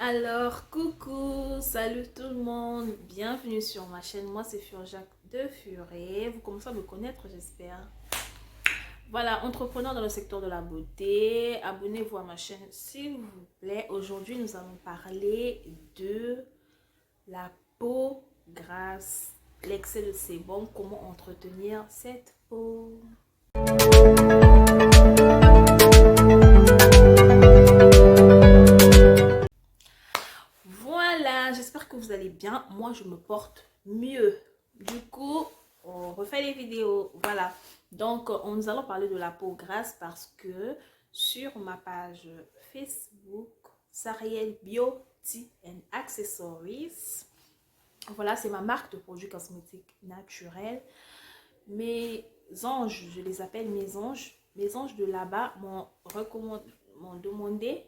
Alors, coucou, salut tout le monde, bienvenue sur ma chaîne. Moi, c'est Furjac de Furet. Vous commencez à me connaître, j'espère. Voilà, entrepreneur dans le secteur de la beauté. Abonnez-vous à ma chaîne, s'il vous plaît. Aujourd'hui, nous allons parler de la peau grasse, l'excès de sébum, comment entretenir cette peau. Voilà, j'espère que vous allez bien. Moi, je me porte mieux. Du coup, on refait les vidéos. Voilà. Donc, nous allons parler de la peau grasse parce que sur ma page Facebook, Sariel Beauty and Accessories, voilà, c'est ma marque de produits cosmétiques naturels. Mes anges, je les appelle mes anges de là-bas m'ont demandé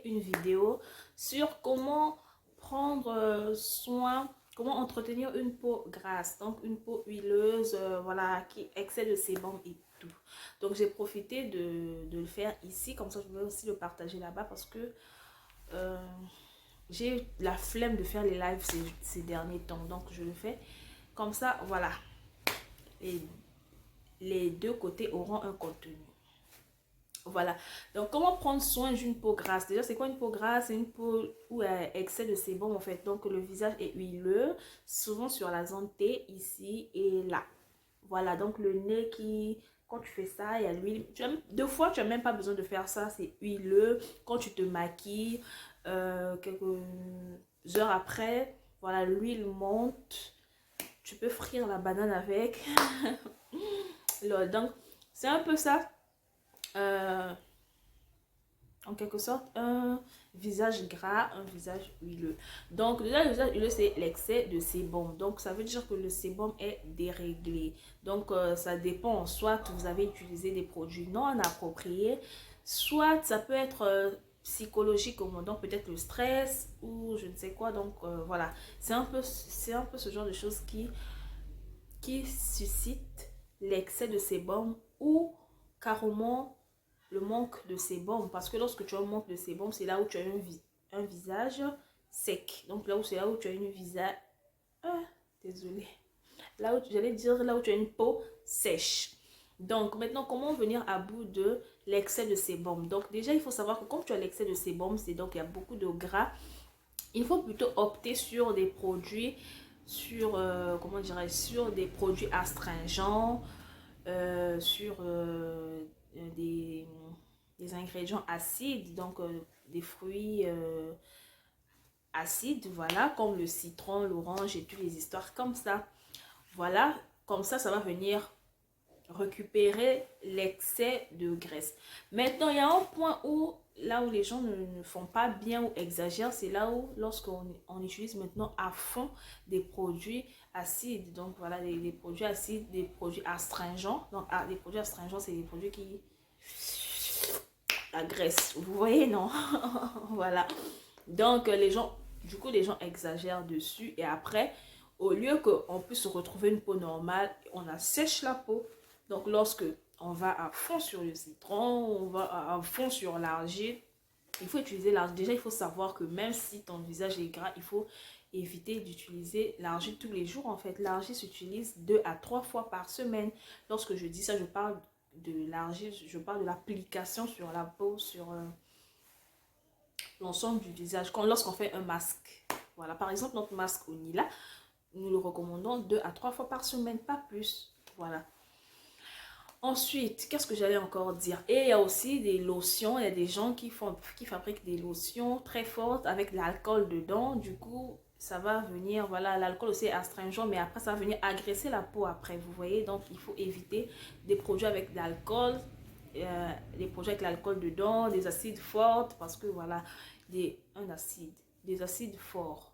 une vidéo sur comment prendre soin, comment entretenir une peau grasse, donc une peau huileuse, voilà, qui excède de sébum et tout. Donc j'ai profité de le faire ici, comme ça je vais aussi le partager là-bas parce que euh, j'ai la flemme de faire les lives ces derniers temps, donc je le fais comme ça, voilà. Et les deux côtés auront un contenu. Voilà. Donc, comment prendre soin d'une peau grasse? Déjà, c'est quoi une peau grasse? C'est une peau où il y a excès de sébum, en fait. Donc, le visage est huileux, souvent sur la zone T, ici et là. Voilà. Donc, le nez qui... Quand tu fais ça, il y a l'huile. Deux fois, tu n'as même pas besoin de faire ça. C'est huileux. Quand tu te maquilles, quelques heures après, voilà, l'huile monte. Tu peux frire la banane avec. Donc, c'est un peu ça. Euh, en quelque sorte, un visage gras, un visage huileux. Donc, déjà, le visage huileux, c'est l'excès de sébum. Donc, ça veut dire que le sébum est déréglé. Donc, ça dépend. Soit vous avez utilisé des produits non appropriés, soit ça peut être psychologique, donc peut-être le stress ou je ne sais quoi. Donc, voilà. C'est un peu ce genre de choses qui suscite l'excès de sébum ou carrément le manque de sébum. Parce que lorsque tu as un manque de sébum, c'est là où tu as un visage sec. Donc là où c'est là où tu as une visage... Ah, désolé. Là où j'allais dire là où tu as une peau sèche. Donc maintenant, comment venir à bout de l'excès de sébum? Donc déjà, il faut savoir que quand tu as l'excès de sébum, c'est donc il y a beaucoup de gras. Il faut plutôt opter sur des produits comment dirais sur des produits astringents, sur des, des ingrédients acides, donc des fruits acides, voilà, comme le citron, l'orange et toutes les histoires comme ça. Voilà, comme ça va venir récupérer l'excès de graisse. Maintenant, il y a un point où, là où les gens ne font pas bien ou exagèrent, c'est là où, lorsqu'on utilise maintenant à fond des produits acides. Donc, voilà, des produits acides, des produits astringents. Donc, des produits astringents, c'est des produits qui... La graisse, vous voyez, non? Voilà. Donc, les gens exagèrent dessus. Et après, au lieu qu'on puisse retrouver une peau normale, on assèche la peau. Donc, lorsque on va à fond sur le citron, on va à fond sur l'argile, il faut utiliser l'argile. Déjà, il faut savoir que même si ton visage est gras, il faut éviter d'utiliser l'argile tous les jours. En fait, l'argile s'utilise 2 à 3 fois par semaine. Lorsque je dis ça, je parle de l'argile, je parle de l'application sur la peau, sur l'ensemble du visage. Lorsqu'on fait un masque, voilà, par exemple, notre masque au Nila, nous le recommandons 2 à 3 fois par semaine, pas plus. Voilà. Ensuite, qu'est-ce que j'allais encore dire? Et il y a aussi des lotions. Il y a des gens qui fabriquent des lotions très fortes avec de l'alcool dedans. Du coup, ça va venir, voilà, l'alcool aussi est astringent, mais après, ça va venir agresser la peau après, vous voyez. Donc, il faut éviter des produits avec de l'alcool, des produits avec l'alcool dedans, des acides forts, parce que, voilà, des acides forts.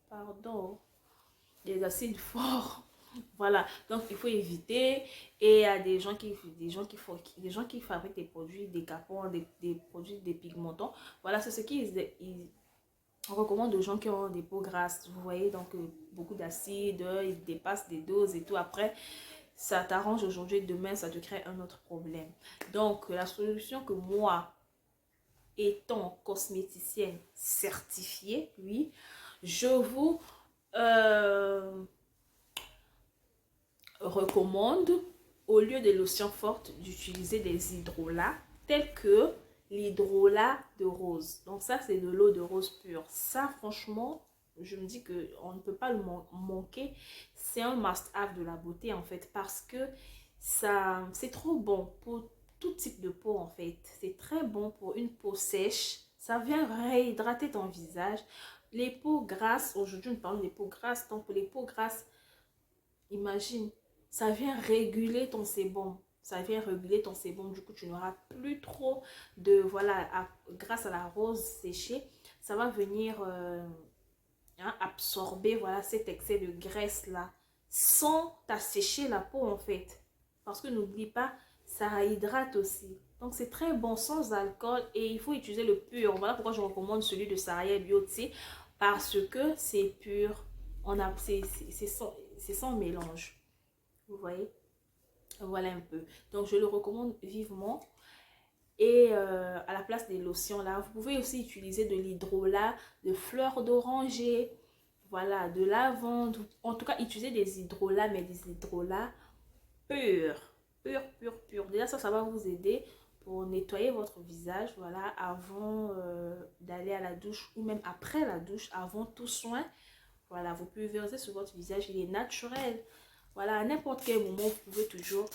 Pardon. Des acides forts. Voilà, donc il faut éviter. Et il y a des gens qui fabriquent des produits décapants, des produits dépigmentants. Voilà, c'est ce qu'ils recommandent aux gens qui ont des peaux grasses. Vous voyez, donc beaucoup d'acide, ils dépassent des doses et tout. Après, ça t'arrange aujourd'hui, demain, ça te crée un autre problème. Donc, la solution que moi étant cosméticienne certifiée, oui, je vous recommande, au lieu des lotions fortes, d'utiliser des hydrolats tels que l'hydrolat de rose. Donc ça, c'est de l'eau de rose pure. Ça, franchement, je me dis qu'on ne peut pas le manquer. C'est un must-have de la beauté, en fait, parce que ça, c'est trop bon pour tout type de peau, en fait. C'est très bon pour une peau sèche. Ça vient réhydrater ton visage. Les peaux grasses, aujourd'hui, nous parlons des peaux grasses. Donc, pour les peaux grasses, imagine, ça vient réguler ton sébum. Ça vient réguler ton sébum. Du coup, tu n'auras plus trop de... Voilà, grâce à la rose séchée, ça va venir absorber, voilà, cet excès de graisse-là sans t'assécher la peau, en fait. Parce que n'oublie pas, ça hydrate aussi. Donc, c'est très bon, sans alcool. Et il faut utiliser le pur. Voilà pourquoi je recommande celui de Saraya Beauty. Parce que c'est pur. C'est sans mélange. Vous voyez? Voilà un peu. Donc, je le recommande vivement. Et à la place des lotions là, vous pouvez aussi utiliser de l'hydrolat, de fleurs d'oranger, voilà, de lavande. En tout cas, utiliser des hydrolats, mais des hydrolats purs. Purs. Déjà, ça va vous aider pour nettoyer votre visage, voilà, avant d'aller à la douche ou même après la douche, avant tout soin. Voilà, vous pulvérisez sur votre visage, il est naturel. Voilà, à n'importe quel moment, vous pouvez toujours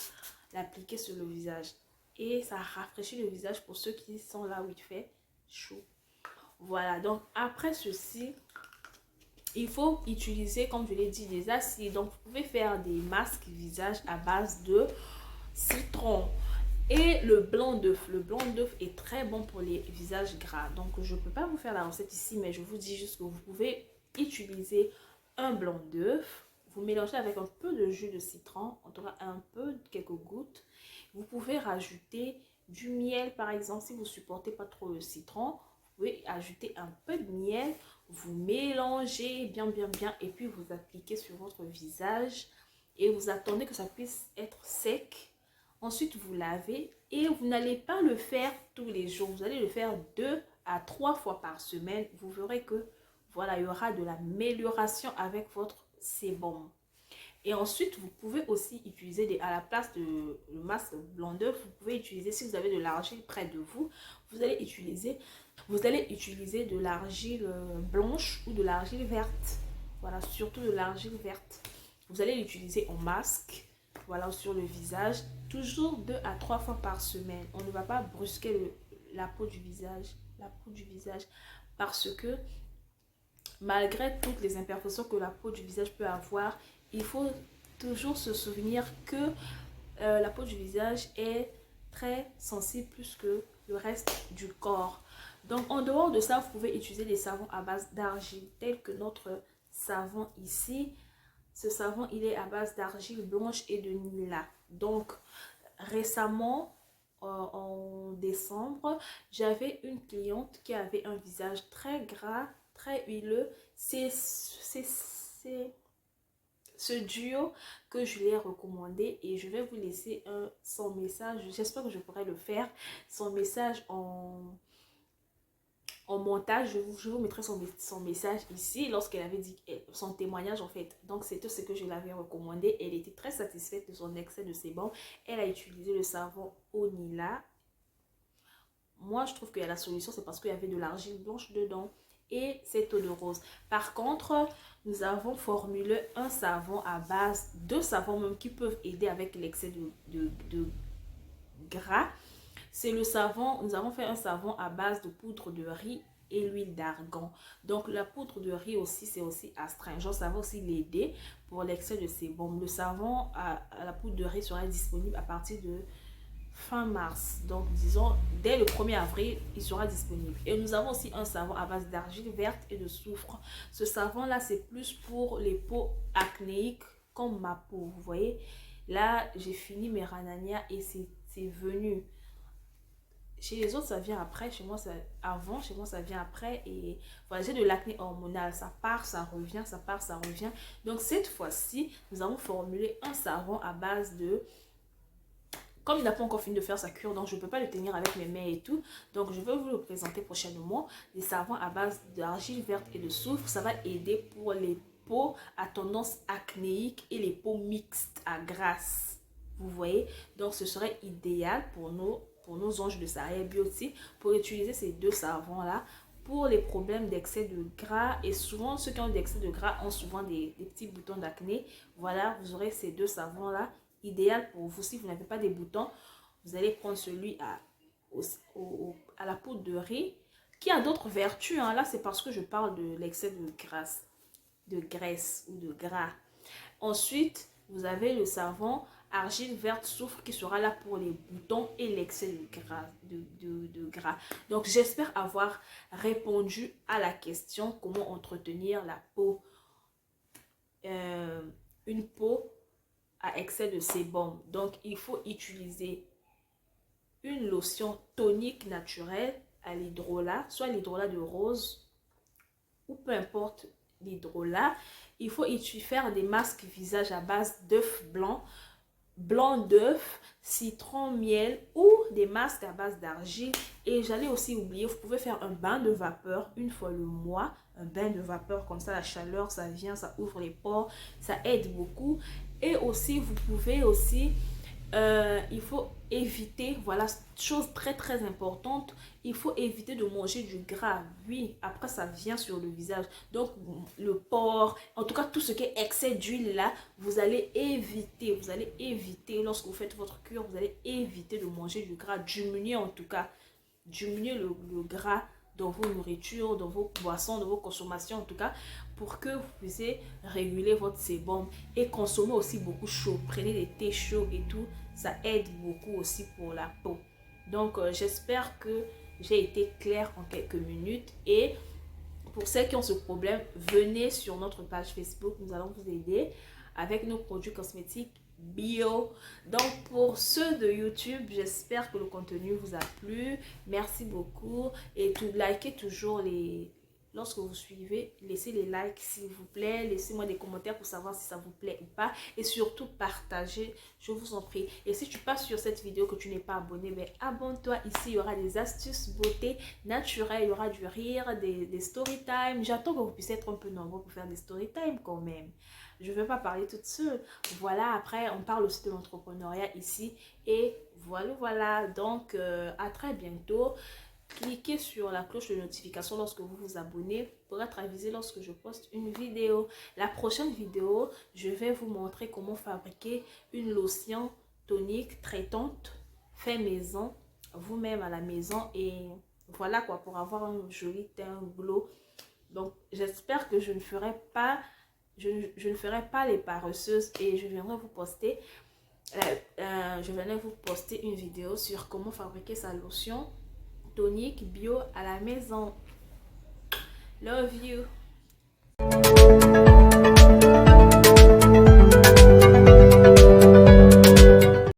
l'appliquer sur le visage. Et ça rafraîchit le visage pour ceux qui sont là où il fait chaud. Voilà, donc après ceci, il faut utiliser, comme je l'ai dit, des acides. Donc, vous pouvez faire des masques visage à base de citron. Et le blanc d'œuf. Le blanc d'œuf est très bon pour les visages gras. Donc, je ne peux pas vous faire la recette ici, mais je vous dis juste que vous pouvez utiliser un blanc d'œuf. Vous mélangez avec un peu de jus de citron, en tout cas un peu, quelques gouttes. Vous pouvez rajouter du miel, par exemple, si vous ne supportez pas trop le citron. Vous pouvez ajouter un peu de miel. Vous mélangez bien, et puis vous appliquez sur votre visage. Et vous attendez que ça puisse être sec. Ensuite, vous lavez et vous n'allez pas le faire tous les jours. Vous allez le faire 2 à 3 fois par semaine. Vous verrez que voilà, il y aura de l'amélioration avec votre sébum. Et ensuite, vous pouvez aussi utiliser à la place de le masque blanc d'œuf, vous pouvez utiliser, si vous avez de l'argile près de vous, vous allez utiliser de l'argile blanche ou de l'argile verte. Voilà, surtout de l'argile verte. Vous allez l'utiliser en masque, voilà, sur le visage, toujours 2 à 3 fois par semaine. On ne va pas brusquer la peau du visage, parce que malgré toutes les imperfections que la peau du visage peut avoir, il faut toujours se souvenir que la peau du visage est très sensible plus que le reste du corps. Donc, en dehors de ça, vous pouvez utiliser des savons à base d'argile, tels que notre savon ici. Ce savon, il est à base d'argile blanche et de nila. Donc, récemment, en décembre, j'avais une cliente qui avait un visage très gras, très huileux. C'est ce duo que je lui ai recommandé et je vais vous laisser son message. J'espère que je pourrai le faire. Son message en montage, je vous mettrai son message ici lorsqu'elle avait dit son témoignage en fait. Donc c'est tout ce que je l'avais recommandé. Elle était très satisfaite de son excès de sébum. Elle a utilisé le savon Onila. Moi je trouve que la solution c'est parce qu'il y avait de l'argile blanche dedans et cette eau de rose. Par contre, nous avons formulé un savon à base de savons même qui peuvent aider avec l'excès de gras. C'est le savon, nous avons fait un savon à base de poudre de riz et l'huile d'argan. Donc la poudre de riz aussi, c'est aussi astringent. Ça va aussi l'aider pour l'excès de sébum. Le savon à la poudre de riz sera disponible à partir de fin mars. Donc disons, dès le 1er avril, il sera disponible. Et nous avons aussi un savon à base d'argile verte et de soufre. Ce savon-là, c'est plus pour les peaux acnéiques comme ma peau. Vous voyez, là, j'ai fini mes ranania et c'est venu. Chez les autres, ça vient après. Chez moi, avant. Chez moi, ça vient après. Et voilà, j'ai de l'acné hormonal. Ça part, ça revient, ça part, ça revient. Donc, cette fois-ci, nous avons formulé un savon à base Comme il n'a pas encore fini de faire sa cure, donc je ne peux pas le tenir avec mes mains et tout. Donc je vais vous le présenter prochainement. Des savons à base d'argile verte et de soufre. Ça va aider pour les peaux à tendance acnéique et les peaux mixtes à grasse. Vous voyez? Donc ce serait idéal pour nos anges de Sahel Beauty pour utiliser ces deux savons-là pour les problèmes d'excès de gras. Et souvent, ceux qui ont d'excès de gras ont souvent des petits boutons d'acné. Voilà, vous aurez ces deux savons-là. Idéal pour vous. Si vous n'avez pas des boutons, vous allez prendre celui à la poudre de riz qui a d'autres vertus. Hein. Là, c'est parce que je parle de l'excès de graisse ou de gras. Ensuite, vous avez le savon argile verte soufre qui sera là pour les boutons et l'excès de gras. Donc, j'espère avoir répondu à la question comment entretenir la peau. Une peau à excès de sébum. Donc, il faut utiliser une lotion tonique naturelle à l'hydrolat, soit l'hydrolat de rose ou peu importe l'hydrolat. Il faut faire des masques visage à base d'œuf blanc d'œuf, citron, miel ou des masques à base d'argile. Et j'allais aussi oublier, vous pouvez faire un bain de vapeur une fois le mois. Un bain de vapeur, comme ça la chaleur, ça vient, ça ouvre les pores, ça aide beaucoup. Et aussi, vous pouvez aussi, il faut éviter, voilà, chose très très importante, il faut éviter de manger du gras. Oui, après ça vient sur le visage. Donc, le porc, en tout cas, tout ce qui est excès d'huile là, vous allez éviter, lorsque vous faites votre cure, vous allez éviter de manger du gras. Diminuer en tout cas, diminuer le gras dans vos nourritures, dans vos boissons, dans vos consommations en tout cas, pour que vous puissiez réguler votre sébum et consommer aussi beaucoup chaud. Prenez des thés chauds et tout, ça aide beaucoup aussi pour la peau. Donc j'espère que j'ai été claire en quelques minutes et pour ceux qui ont ce problème, venez sur notre page Facebook, nous allons vous aider avec nos produits cosmétiques bio. Donc pour ceux de YouTube, j'espère que le contenu vous a plu. Merci beaucoup et likez toujours lorsque vous suivez, laissez les likes s'il vous plaît, laissez-moi des commentaires pour savoir si ça vous plaît ou pas et surtout partagez, je vous en prie. Et si tu passes sur cette vidéo que tu n'es pas abonné, mais abonne-toi. Ici il y aura des astuces beauté naturelles, il y aura du rire, des story time. J'attends que vous puissiez être un peu nombreux pour faire des story time quand même. Je ne vais pas parler toute seule. Voilà, après on parle aussi de l'entrepreneuriat ici et voilà. Donc à très bientôt. Cliquez sur la cloche de notification lorsque vous vous abonnez pour être avisé lorsque je poste une vidéo. La prochaine vidéo, je vais vous montrer comment fabriquer une lotion tonique traitante fait maison, vous-même à la maison. Et voilà quoi, pour avoir un joli teint glow. Donc j'espère que je ne ferai pas les paresseuses et je viendrai vous poster une vidéo sur comment fabriquer sa lotion tonique bio à la maison. Love you.